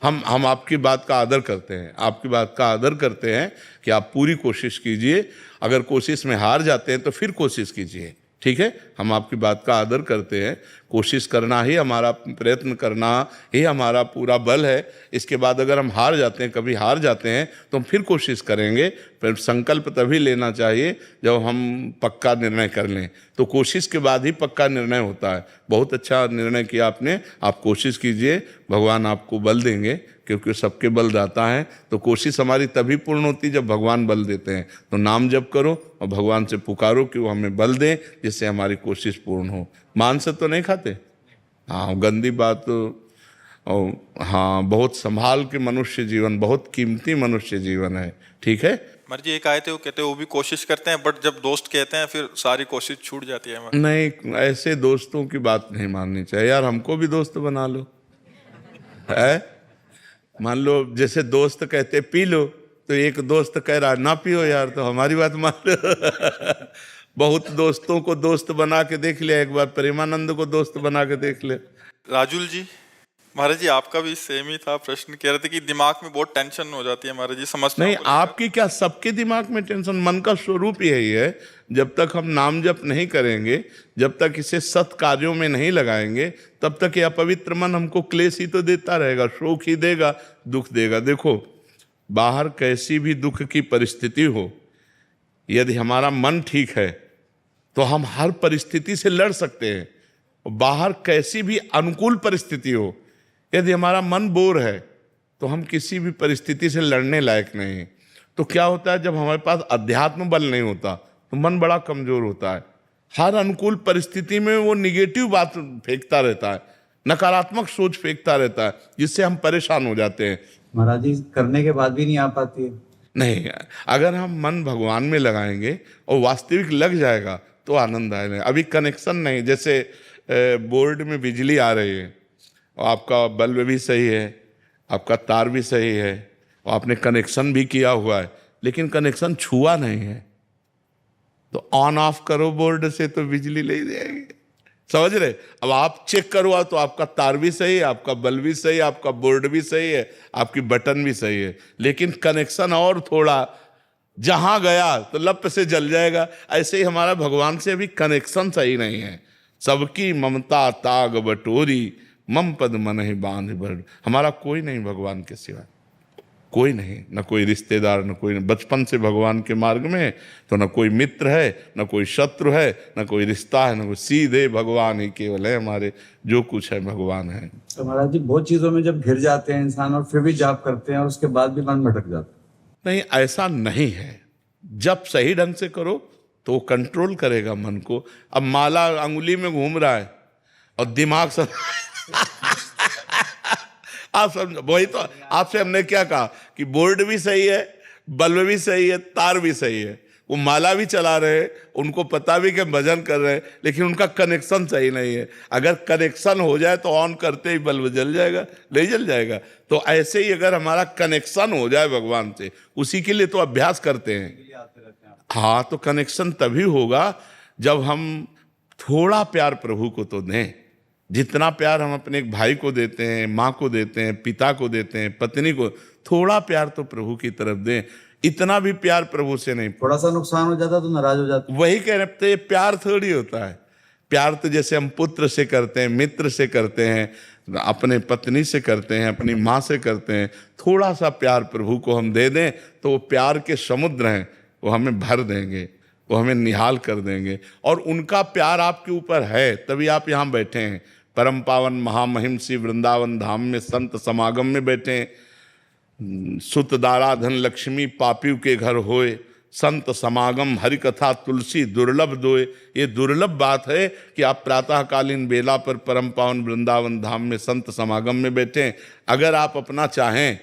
हम आपकी बात का आदर करते हैं, आपकी बात का आदर करते हैं कि आप पूरी कोशिश कीजिए। अगर कोशिश में हार जाते हैं तो फिर कोशिश कीजिए, ठीक है? हम आपकी बात का आदर करते हैं। कोशिश करना ही हमारा, प्रयत्न करना ही हमारा पूरा बल है। इसके बाद अगर हम हार जाते हैं, कभी हार जाते हैं, तो हम फिर कोशिश करेंगे। फिर संकल्प तभी लेना चाहिए जब हम पक्का निर्णय कर लें। तो कोशिश के बाद ही पक्का निर्णय होता है। बहुत अच्छा निर्णय किया आपने। आप कोशिश कीजिए, भगवान आपको बल देंगे, क्योंकि सबके बल दाता है। तो कोशिश हमारी तभी पूर्ण होती जब भगवान बल देते हैं। तो नाम जप करो और भगवान से पुकारो कि वो हमें बल दें, जिससे हमारी कोशिश पूर्ण हो। मांस तो नहीं खाते? हाँ, गंदी बात। और हाँ, बहुत संभाल के मनुष्य जीवन, बहुत कीमती मनुष्य जीवन है, ठीक है? महाराज जी, एक आए थे, वो कहते हैं वो भी कोशिश करते हैं, बट जब दोस्त कहते हैं फिर सारी कोशिश छूट जाती है। नहीं, ऐसे दोस्तों की बात नहीं माननी चाहिए यार। हमको भी दोस्त बना लो, है? मान लो जैसे दोस्त कहते पी लो, तो एक दोस्त कह रहा ना पियो यार, तो हमारी बात मान लो। बहुत दोस्तों को दोस्त बना के देख लिया, एक बार प्रेमानंद को दोस्त बना के देख ले। राजुल जी, महाराज जी आपका भी सेम ही था प्रश्न। कह रहे थे कि दिमाग में बहुत टेंशन हो जाती है महाराज जी, समझते नहीं, आपकी क्या, सबके दिमाग में टेंशन। मन का स्वरूप यही है। जब तक हम नाम जप नहीं करेंगे, जब तक इसे सत् कार्यों में नहीं लगाएंगे, तब तक ये अपवित्र मन हमको क्लेश ही तो देता रहेगा, शोक ही देगा, दुख देगा। देखो, बाहर कैसी भी दुख की परिस्थिति हो, यदि हमारा मन ठीक है तो हम हर परिस्थिति से लड़ सकते हैं। बाहर कैसी भी अनुकूल परिस्थिति हो, यदि हमारा मन बोर है तो हम किसी भी परिस्थिति से लड़ने लायक नहीं हैं। तो क्या होता है, जब हमारे पास अध्यात्म बल नहीं होता तो मन बड़ा कमजोर होता है। हर अनुकूल परिस्थिति में वो निगेटिव बात फेंकता रहता है, नकारात्मक सोच फेंकता रहता है, जिससे हम परेशान हो जाते हैं। महाराज जी, करने के बाद भी नहीं आ पाती है। नहीं, अगर हम मन भगवान में लगाएंगे और वास्तविक लग जाएगा तो आनंद आएगा। अभी कनेक्शन नहीं, जैसे बोर्ड में बिजली आ रही है और आपका बल्ब भी सही है, आपका तार भी सही है और आपने कनेक्शन भी किया हुआ है, लेकिन कनेक्शन छुआ नहीं है, तो ऑन ऑफ करो बोर्ड से तो बिजली ले जाएगी। समझ रहे? अब आप चेक करवा तो आपका तार भी सही है, आपका बल्ब भी सही है, आपका बोर्ड भी सही है, आपकी बटन भी सही है, लेकिन कनेक्शन और थोड़ा जहां गया तो लप से जल जाएगा। ऐसे ही हमारा भगवान से अभी कनेक्शन सही नहीं है। सबकी ममता ताग बटोरी, मम पद मन ही बांध बड़। हमारा कोई नहीं भगवान के सिवा, कोई नहीं, न कोई रिश्तेदार, न कोई, बचपन से भगवान के मार्ग में है तो न कोई मित्र है, न कोई शत्रु है, न कोई रिश्ता है, न कोई, सीधे भगवान ही केवल है हमारे। जो कुछ है भगवान है। तो महाराज जी, बहुत चीजों में जब घिर जाते हैं इंसान और फिर भी जाप करते हैं और उसके बाद भी मन भटक जाता है। नहीं, ऐसा नहीं है। जब सही ढंग से करो तो वो कंट्रोल करेगा मन को। अब माला अंगुली में घूम रहा है और दिमाग सब आप समझो, वही तो आपसे हमने क्या कहा कि बोर्ड भी सही है, बल्ब भी सही है, तार भी सही है। वो माला भी चला रहे हैं, उनको पता भी कि भजन कर रहे हैं, लेकिन उनका कनेक्शन सही नहीं है। अगर कनेक्शन हो जाए तो ऑन करते ही बल्ब जल जाएगा, नहीं जल जाएगा? तो ऐसे ही अगर हमारा कनेक्शन हो जाए भगवान से, उसी के लिए तो अभ्यास करते हैं। हाँ, तो कनेक्शन तभी होगा जब हम थोड़ा प्यार प्रभु को तो दें। जितना प्यार हम अपने एक भाई को देते हैं, माँ को देते हैं, पिता को देते हैं, पत्नी को, थोड़ा प्यार तो प्रभु की तरफ दें। इतना भी प्यार प्रभु से नहीं। थोड़ा सा नुकसान हो जाता तो नाराज हो जाता। वही कह रहे थे, प्यार थोड़ी होता है। प्यार तो जैसे हम पुत्र से करते हैं, मित्र से करते हैं, अपने पत्नी से करते हैं, अपनी माँ से करते हैं, थोड़ा सा प्यार प्रभु को हम दे दें तो वो प्यार के समुद्र हैं, वो हमें भर देंगे, वो हमें निहाल कर देंगे। और उनका प्यार आपके ऊपर है, तभी आप यहाँ बैठे हैं, परम पावन महामहिम श्री वृंदावन धाम में संत समागम में बैठे हैं। सुत दारा धन लक्ष्मी पापियों के घर होए, संत समागम हरि कथा तुलसी दुर्लभ दोए। ये दुर्लभ बात है कि आप प्रातःकालीन बेला पर परम पावन वृंदावन धाम में संत समागम में बैठे हैं। अगर आप अपना चाहें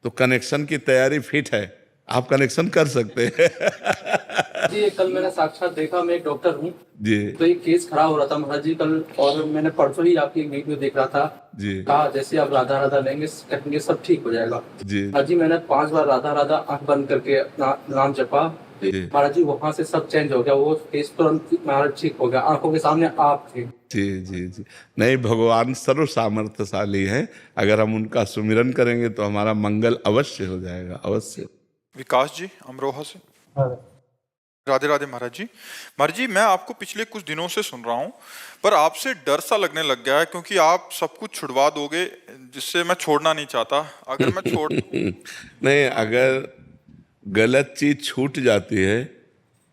तो कनेक्शन की तैयारी फिट है, आप कनेक्शन कर सकते हैं। जी कल मैंने साक्षात देखा, मैं एक डॉक्टर हूँ जी। तो एक केस खड़ा हो रहा था महाराज जी कल, और मैंने परसों ही आपकी एक वीडियो देख रहा था जी। कहा जैसे आप राधा राधा लेंगे कहेंगे सब ठीक हो जाएगा। जी महाराज जी मैंने 5 बार राधा राधा आंख बंद करके अपना नाम जपा, जी। महाराज जी वहाँ से सब चेंज हो गया, वो केस तुरंत महाराज ठीक हो गया, आंखों के सामने आप थे। जी जी जी। नहीं, भगवान सर्व सामर्थ्यशाली हैं, अगर हम उनका सुमिरन करेंगे तो हमारा मंगल अवश्य हो जाएगा, अवश्य। विकास जी अमरोहा से। राधे राधे महाराज जी। महाराज जी मैं आपको पिछले कुछ दिनों से सुन रहा हूँ, पर आपसे डर सा लगने लग गया है, क्योंकि आप सब कुछ छुड़वा दोगे जिससे मैं छोड़ना नहीं चाहता। अगर मैं छोड़ नहीं, अगर गलत चीज छूट जाती है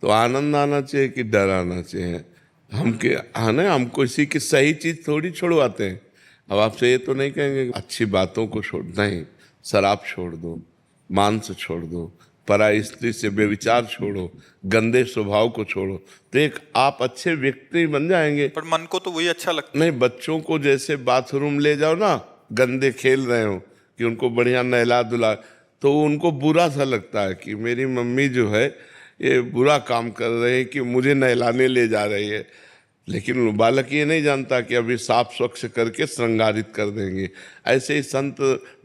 तो आनंद आना चाहिए कि डर आना चाहिए? हम किसी की सही चीज थोड़ी छुड़वाते हैं। अब आपसे ये तो नहीं कहेंगे अच्छी बातों को छोड़, नहीं, शराब छोड़ दो, मांस छोड़ दो, पराई स्त्री से बेविचार छोड़ो, गंदे स्वभाव को छोड़ो, तो एक आप अच्छे व्यक्ति बन जाएंगे। पर मन को तो वही अच्छा लगता नहीं, बच्चों को जैसे बाथरूम ले जाओ ना, गंदे खेल रहे हो, कि उनको बढ़िया नहला धुला, तो उनको बुरा सा लगता है कि मेरी मम्मी जो है ये बुरा काम कर रहे हैं कि मुझे नहलाने ले जा रही है। लेकिन बालक ये नहीं जानता कि अभी साफ स्वच्छ करके श्रृंगारित कर देंगे। ऐसे ही संत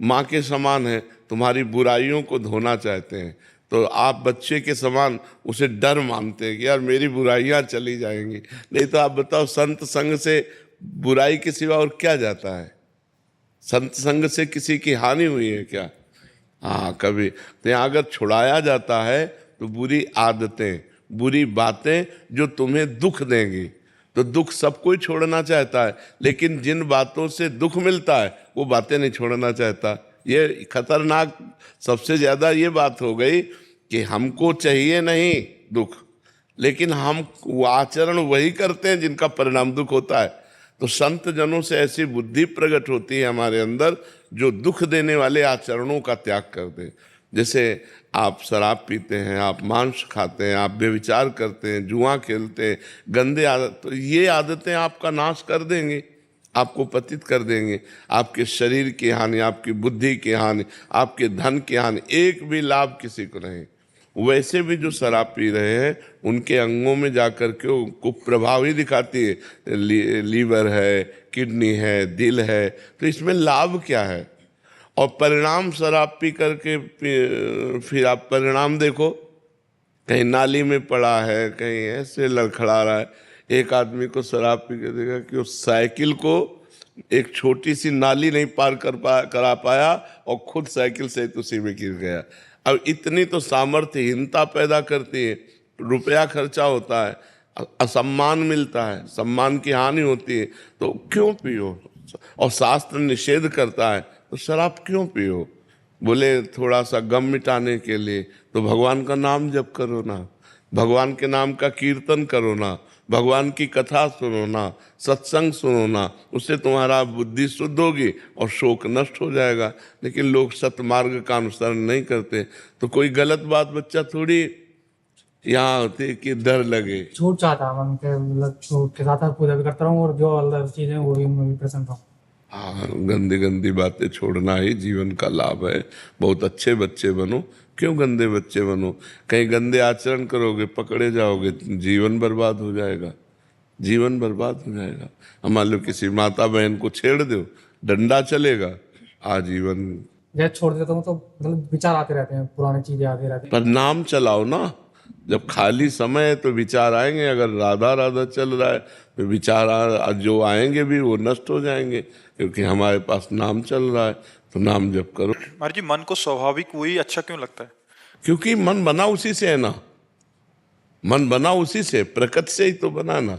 माँ के समान है, तुम्हारी बुराइयों को धोना चाहते हैं, तो आप बच्चे के समान उसे डर मानते हैं कि यार मेरी बुराइयां चली जाएंगी। नहीं तो आप बताओ, संत संग से बुराई के सिवा और क्या जाता है? संत संग से किसी की हानि हुई है क्या? हाँ, कभी। तो यहाँ अगर छुड़ाया जाता है तो बुरी आदतें, बुरी बातें जो तुम्हें दुख देंगी, तो दुख सब कोई छोड़ना चाहता है, लेकिन जिन बातों से दुख मिलता है वो बातें नहीं छोड़ना चाहता। ये खतरनाक सबसे ज्यादा ये बात हो गई कि हमको चाहिए नहीं दुख, लेकिन हम वो आचरण वही करते हैं जिनका परिणाम दुख होता है। तो संत जनों से ऐसी बुद्धि प्रकट होती है हमारे अंदर जो दुख देने वाले आचरणों का त्याग कर दे। जैसे आप शराब पीते हैं, आप मांस खाते हैं, आप व्यभिचार करते हैं, जुआ खेलते हैं, गंदे आदत, तो ये आदतें आपका नाश कर देंगी, आपको पतित कर देंगे। आपके शरीर की हानि, आपकी बुद्धि की हानि, आपके धन की हानि, एक भी लाभ किसी को नहीं। वैसे भी जो शराब पी रहे हैं उनके अंगों में जाकर के उनको प्रभाव ही दिखाती है, लीवर है, किडनी है, दिल है, तो इसमें लाभ क्या है? और परिणाम शराब पी करके फिर आप परिणाम देखो, कहीं नाली में पड़ा है, कहीं ऐसे लड़खड़ा रहा है। एक आदमी को शराब पी के देखा कि उस साइकिल को एक छोटी सी नाली नहीं पार करा पाया और खुद साइकिल से उसी में गिर गया। अब इतनी तो सामर्थ्यहीनता पैदा करती है, रुपया खर्चा होता है, असम्मान मिलता है, सम्मान की हानि होती है, तो क्यों पियो? और शास्त्र निषेध करता है तो शराब क्यों पियो? बोले थोड़ा सा गम मिटाने के लिए, तो भगवान का नाम जप करो ना, भगवान के नाम का कीर्तन करो ना, भगवान की कथा सुनो ना, सत्संग सुनो ना, उससे तुम्हारा बुद्धि शुद्ध होगी और शोक नष्ट हो जाएगा। लेकिन लोग सतमार्ग का अनुसरण नहीं करते, तो कोई गलत बात बच्चा थोड़ी यहाँ होती कि डर लगे। छूट चाहता मन के, मतलब छूट के साथ पूजा भी करता रहूँ और जो अलग चीजें वो भी मैं भी प्रसन्न रहूँ। हाँ, गंदी गंदी बातें छोड़ना ही जीवन का लाभ है। बहुत अच्छे बच्चे बनो, क्यों गंदे बच्चे बनो? कहीं गंदे आचरण करोगे, पकड़े जाओगे, जीवन बर्बाद हो जाएगा, जीवन बर्बाद हो जाएगा। अब मान लो किसी माता बहन को छेड़ दो, डंडा चलेगा आजीवन। जैसे छोड़ देता हूँ तो मतलब विचार आते रहते हैं, पुरानी चीजें आती रहती हैं। पर नाम चलाओ ना, जब खाली समय है तो विचार आएंगे। अगर राधा राधा चल रहा है तो विचार जो आएंगे भी वो नष्ट हो जाएंगे, क्योंकि हमारे पास नाम चल रहा है। तो नाम जप करो। महाराज जी मन को स्वाभाविक वही अच्छा क्यों लगता है? क्योंकि मन बना उसी से है ना, मन बना उसी से, प्रकृति से ही तो बना ना।